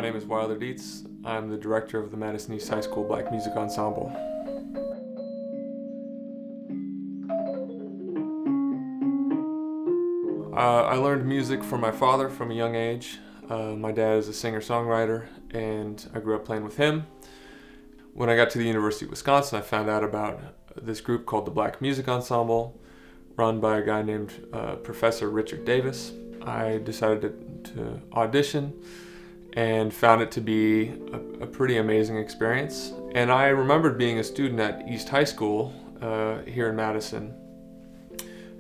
name is Wilder Deitz. I'm the director of the Madison East High School Black Music Ensemble. I learned music from my father from a young age. My dad is a singer-songwriter, and I grew up playing with him. When I got to the University of Wisconsin, I found out about this group called the Black Music Ensemble, run by a guy named Professor Richard Davis. I decided to audition and found it to be a pretty amazing experience. And I remembered being a student at East High School here in Madison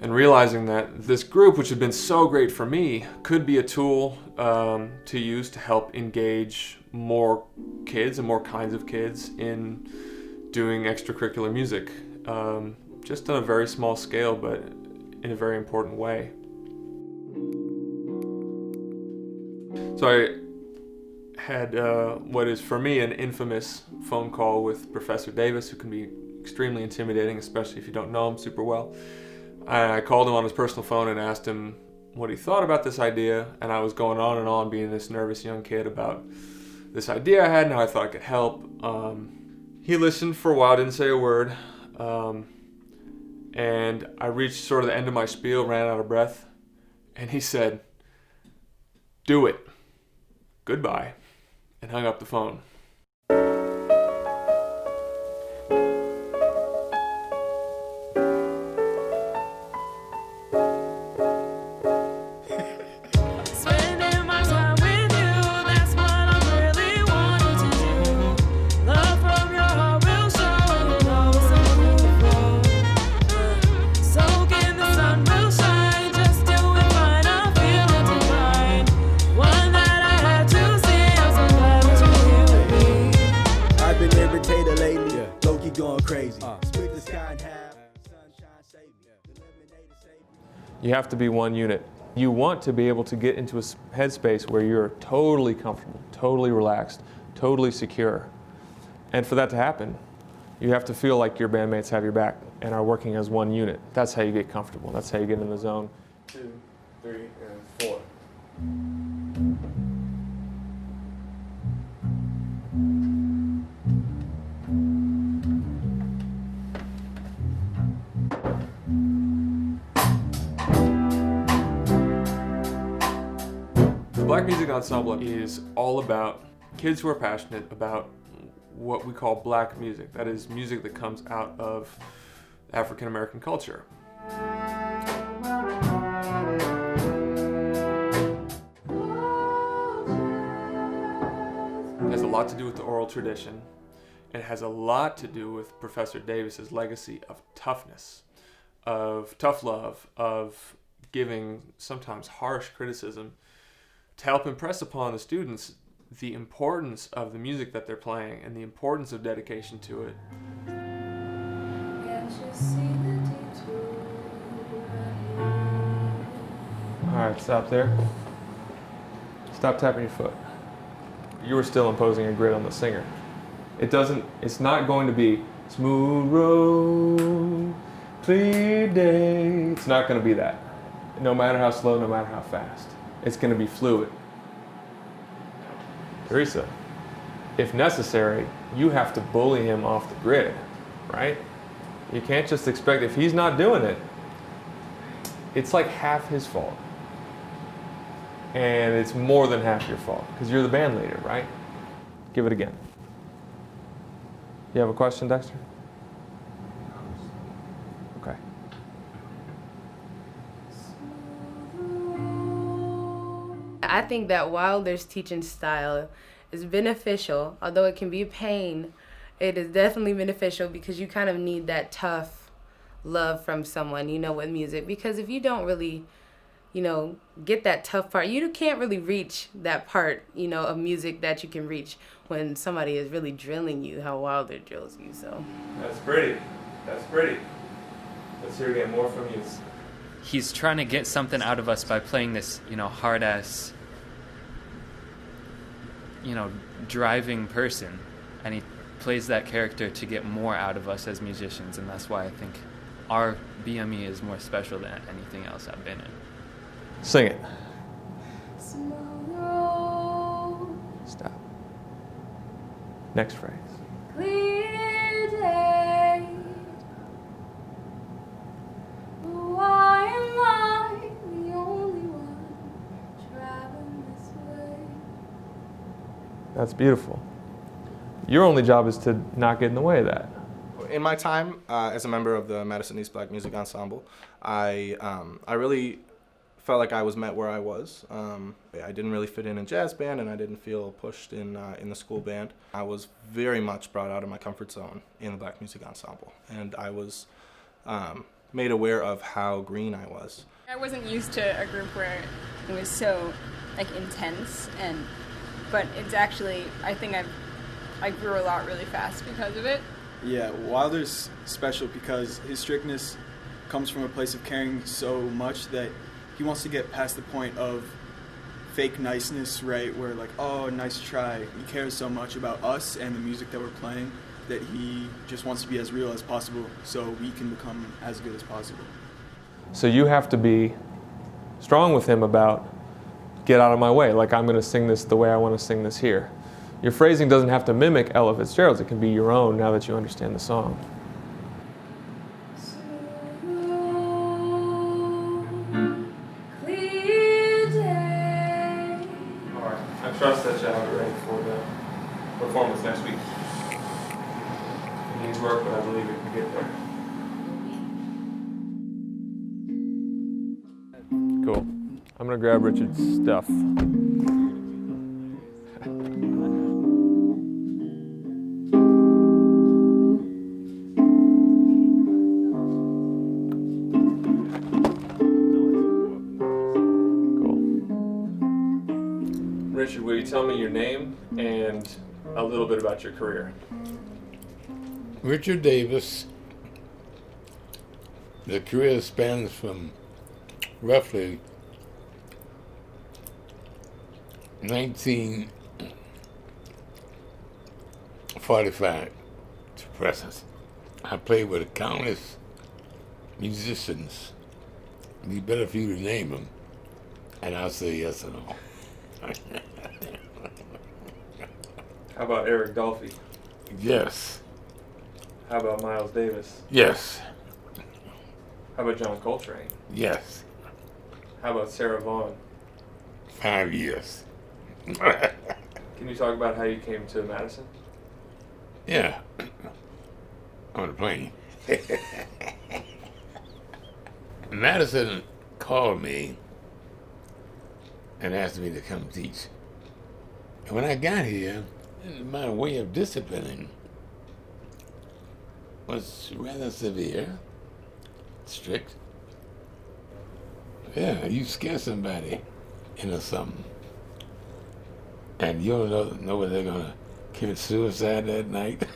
and realizing that this group, which had been so great for me, could be a tool to use to help engage more kids and more kinds of kids in doing extracurricular music, just on a very small scale, but in a very important way. So I had what is for me an infamous phone call with Professor Davis, who can be extremely intimidating, especially if you don't know him super well. I called him on his personal phone and asked him what he thought about this idea, and I was going on and on being this nervous young kid about this idea I had and how I thought it could help. He listened for a while, didn't say a word, and I reached sort of the end of my spiel, ran out of breath, and he said, "Do it. Goodbye," and hung up the phone. You have to be one unit. You want to be able to get into a headspace where you're totally comfortable, totally relaxed, totally secure. And for that to happen, you have to feel like your bandmates have your back and are working as one unit. That's how you get comfortable. That's how you get in the zone. 2, 3, and 4. The Black Music Ensemble is all about kids who are passionate about what we call black music. That is music that comes out of African American culture. It has a lot to do with the oral tradition. It has a lot to do with Professor Davis's legacy of toughness, of tough love, of giving sometimes harsh criticism to help impress upon the students the importance of the music that they're playing and the importance of dedication to it. All right, stop there. Stop tapping your foot. You were still imposing a grid on the singer. It's not going to be smooth road, clear day. It's not going to be that. No matter how slow, no matter how fast. It's going to be fluid. Teresa, if necessary, you have to bully him off the grid, right? You can't just expect, if he's not doing it, it's like half his fault. And it's more than half your fault, because you're the band leader, right? Give it again. You have a question, Dexter? Okay. I think that Wilder's teaching style is beneficial, although it can be a pain. It is definitely beneficial because you kind of need that tough love from someone, with music. Because if you don't really, get that tough part, you can't really reach that part, of music that you can reach when somebody is really drilling you how Wilder drills you. So that's pretty. That's pretty. Let's hear again more from you. He's trying to get something out of us by playing this, hard-ass, driving person. And he plays that character to get more out of us as musicians. And that's why I think our BME is more special than anything else I've been in. Sing it. Stop. Next phrase. Clear day. Why am I the only one traveling this way? That's beautiful. Your only job is to not get in the way of that. In my time as a member of the Madison East Black Music Ensemble, I really felt like I was met where I was. I didn't really fit in jazz band, and I didn't feel pushed in the school band. I was very much brought out of my comfort zone in the Black Music Ensemble, and I was made aware of how green I was. I wasn't used to a group where it was so intense, but it's actually, I think I grew a lot really fast because of it. Yeah, Wilder's special because his strictness comes from a place of caring so much that he wants to get past the point of fake niceness, right, where like, oh, nice try. He cares so much about us and the music that we're playing that he just wants to be as real as possible so we can become as good as possible. So you have to be strong with him about, get out of my way, like I'm going to sing this the way I want to sing this here. Your phrasing doesn't have to mimic Ella Fitzgerald's, it can be your own now that you understand the song. Clear day. All right, I trust that you'll have it ready for the performance next week. It needs work, but I believe it can get there. Cool. I'm gonna grab Richard's stuff. Richard, will you tell me your name and a little bit about your career? Richard Davis. The career spans from roughly 1945 to present. I played with countless musicians. It'd be better for you to name them, and I'll say yes or no. How about Eric Dolphy? Yes. How about Miles Davis? Yes. How about John Coltrane? Yes. How about Sarah Vaughan? 5 years. Can you talk about how you came to Madison? Yeah. On the plane. Madison called me and asked me to come teach. And when I got here, my way of disciplining was rather severe, strict. Yeah, you scare somebody into something, and you don't know whether they're gonna commit suicide that night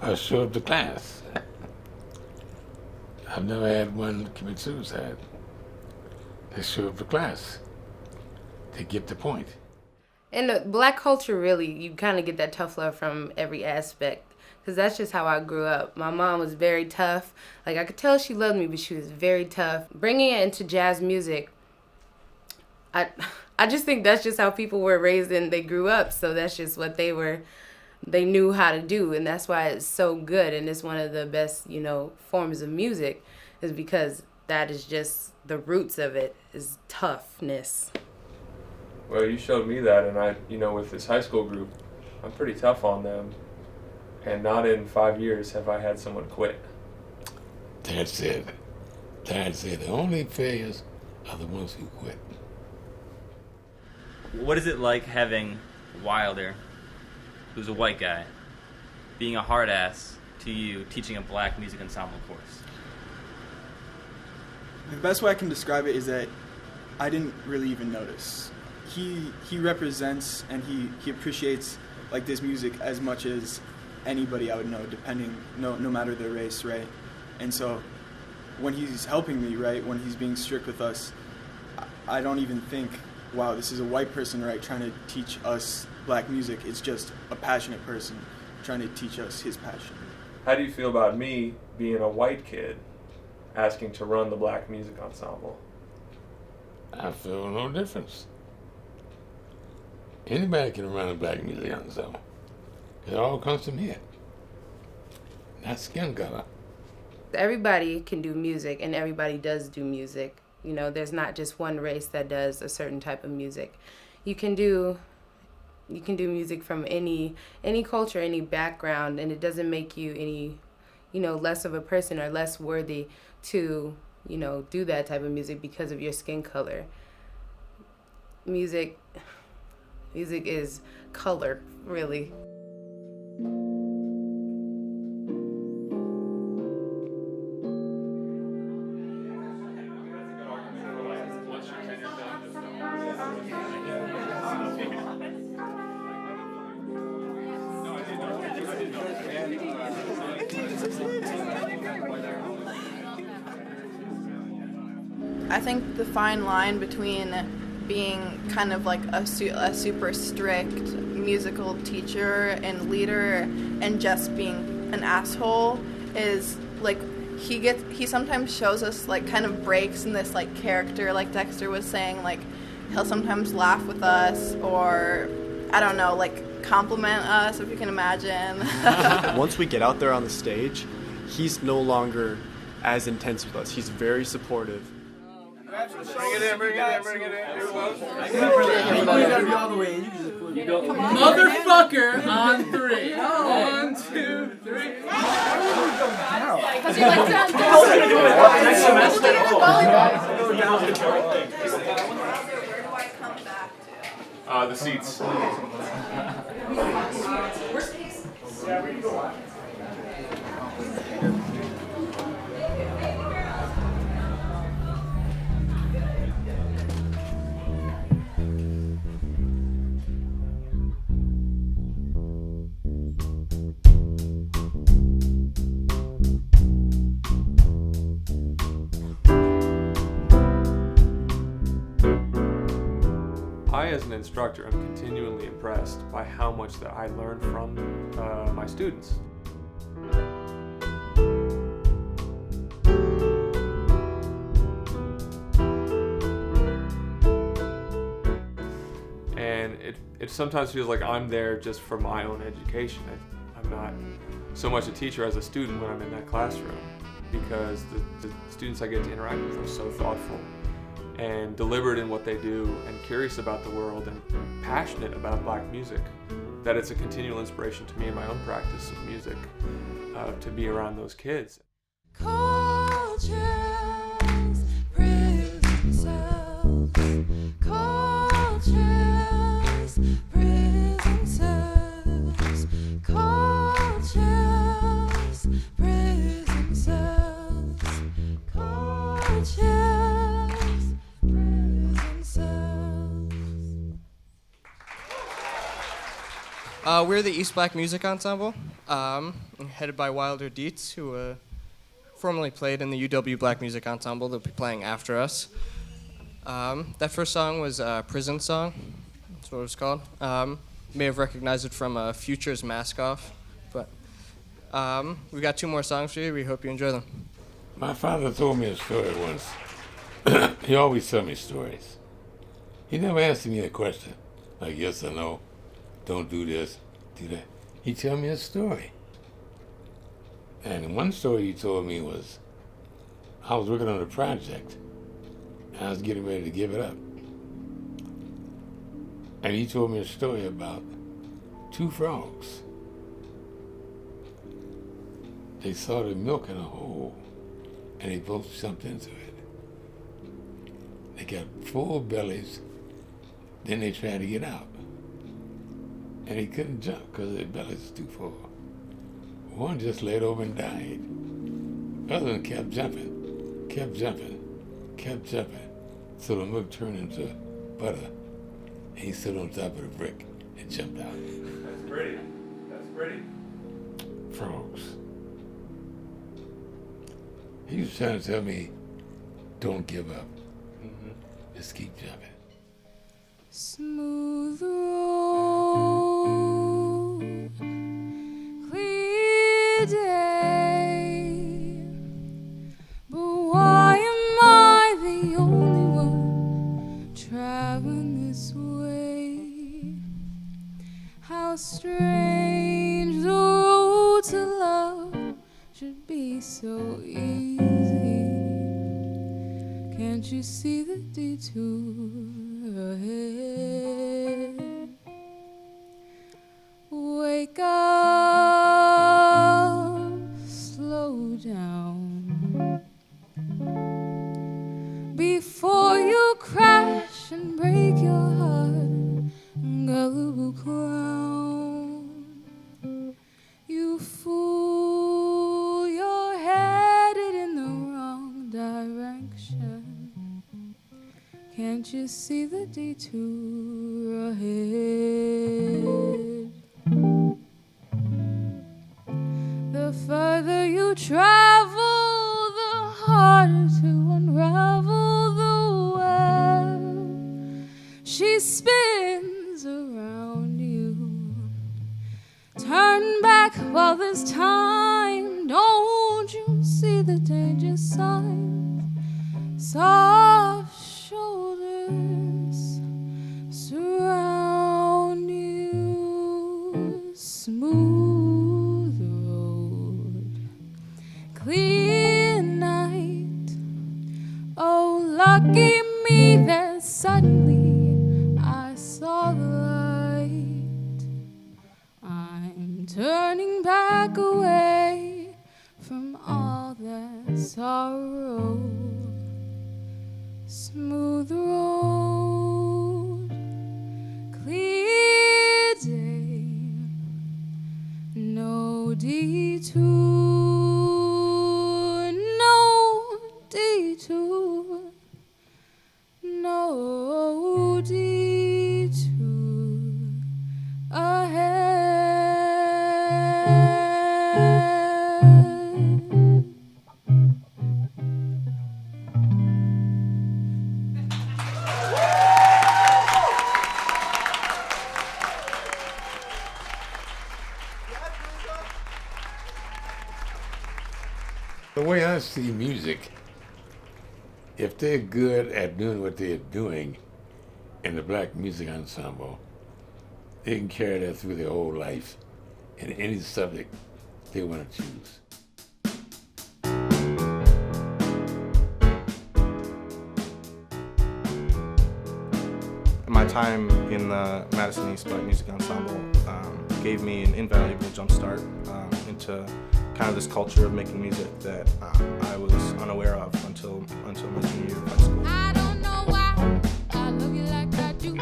or show up to class. I've never had one commit suicide. They show up to class. They get the point. In the Black culture, really, you kind of get that tough love from every aspect. Because that's just how I grew up. My mom was very tough. Like, I could tell she loved me, but she was very tough. Bringing it into jazz music, I just think that's just how people were raised and they grew up. So that's just what they knew how to do. And that's why it's so good. And it's one of the best, forms of music, is because that is just the roots of it, is toughness. Well, you showed me that, and I, with this high school group, I'm pretty tough on them. And not in 5 years have I had someone quit. That's it. That's it. The only failures are the ones who quit. What is it like having Wilder, who's a white guy, being a hard ass to you teaching a Black Music Ensemble course? The best way I can describe it is that I didn't really even notice. He represents and he appreciates like this music as much as anybody I would know, no matter their race, right? And so when he's helping me, right, when he's being strict with us, I don't even think, wow, this is a white person, right, trying to teach us Black music. It's just a passionate person trying to teach us his passion. How do you feel about me being a white kid asking to run the Black Music Ensemble? I feel no difference. Anybody can run a black music ensemble. It all comes from here. Not skin color. Everybody can do music, and everybody does do music. You know, there's not just one race that does a certain type of music. You can do music from any culture, any background, and it doesn't make you any, less of a person or less worthy to, do that type of music because of your skin color. Music is color, really. I think the fine line between being kind of like a super strict musical teacher and leader and just being an asshole is like he sometimes shows us like kind of breaks in this like character, like Dexter was saying, like he'll sometimes laugh with us or I don't know, like compliment us, if you can imagine. Once we get out there on the stage, he's no longer as intense with us. He's very supportive. Bring it in. Motherfucker on 3. 1, 2, 3. Because you like down next semester. The seats. As an instructor, I'm continually impressed by how much that I learn from my students. And it sometimes feels like I'm there just for my own education. I'm not so much a teacher as a student when I'm in that classroom, because the students I get to interact with are so thoughtful and deliberate in what they do and curious about the world and passionate about black music, that it's a continual inspiration to me in my own practice of music to be around those kids. Cultures, prison cells. Cultures, prison cells. Cultures, prison cells. Cultures. We're the East Black Music Ensemble, headed by Wilder Deitz, who formerly played in the UW Black Music Ensemble. They'll be playing after us. That first song was a prison song. That's what it was called. You may have recognized it from Future's Mask Off. But we've got 2 more songs for you. We hope you enjoy them. My father told me a story once. He always told me stories. He never asked me a question, like yes or no, don't do this, do that. He told me a story. And one story he told me was, I was working on a project, and I was getting ready to give it up. And he told me a story about 2 frogs. They saw the milk in a hole, and they both jumped into it. They got full bellies, then they tried to get out. And they couldn't jump because their bellies was too full. One just laid over and died. The other one kept jumping. So the milk turned into butter. And he stood on top of the brick and jumped out. That's pretty. Frogs. He was trying to tell me, don't give up. Just keep jumping. Smooth road, clear day, but why am I the only one traveling this way? Can't you see the detour ahead? Wake up, slow down before you crash and break your heart, gullible crown. You fool, you're headed in the wrong direction. Can't you see the detour ahead? The further you travel, the harder to unravel the web. She spins around you. Turn back while there's time. Don't you see the danger signs? Soft shoulders surround you. Smooth road, clear night. Oh, lucky me that suddenly I saw the light. I'm turning back away from all that sorrow. Smooth road, clear day, no detour, no detour, no detour ahead. The way I see music, if they're good at doing what they're doing in the Black Music Ensemble, they can carry that through their whole life in any subject they want to choose. My time in the Madison East Black Music Ensemble gave me an invaluable jumpstart into kind of this culture of making music that I was unaware of until my junior year of high school. I don't know why I love you like I do.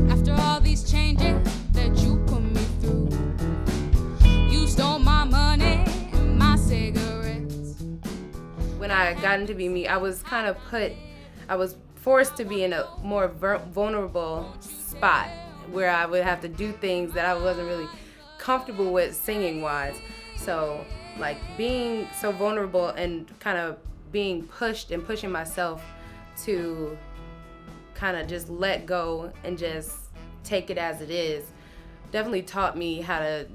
After all these changes that you put me through, you stole my money and my cigarettes. When I got into BME, I was forced to be in a more vulnerable spot where I would have to do things that I wasn't really comfortable with singing wise. So like being so vulnerable and kind of being pushed and pushing myself to kind of just let go and just take it as it is definitely taught me how to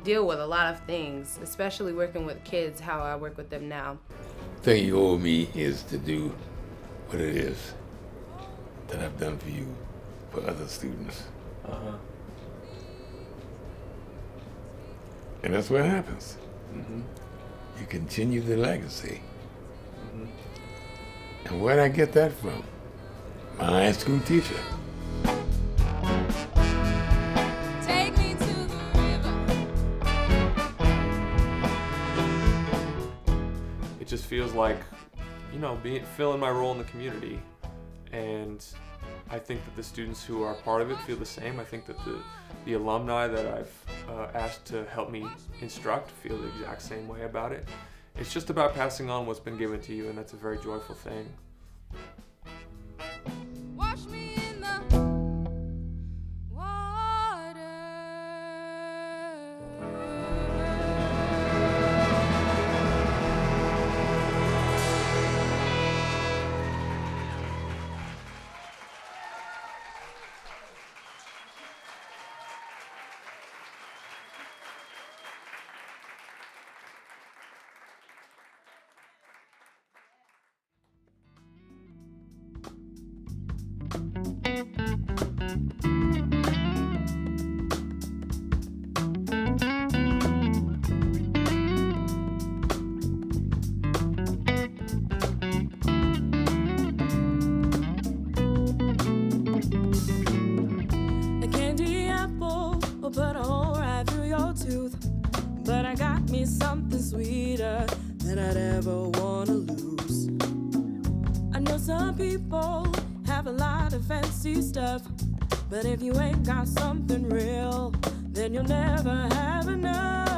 deal with a lot of things, especially working with kids, how I work with them now. The thing you owe me is to do what it is that I've done for you, for other students. And that's what happens. You continue the legacy. And where'd I get that from? My high school teacher. Take me to the river. It just feels like, filling my role in the community. And I think that the students who are part of it feel the same. I think that the alumni that I've asked to help me instruct feel the exact same way about it. It's just about passing on what's been given to you, and that's a very joyful thing. Wash me in the know some people have a lot of fancy stuff, but if you ain't got something real, then you'll never have enough.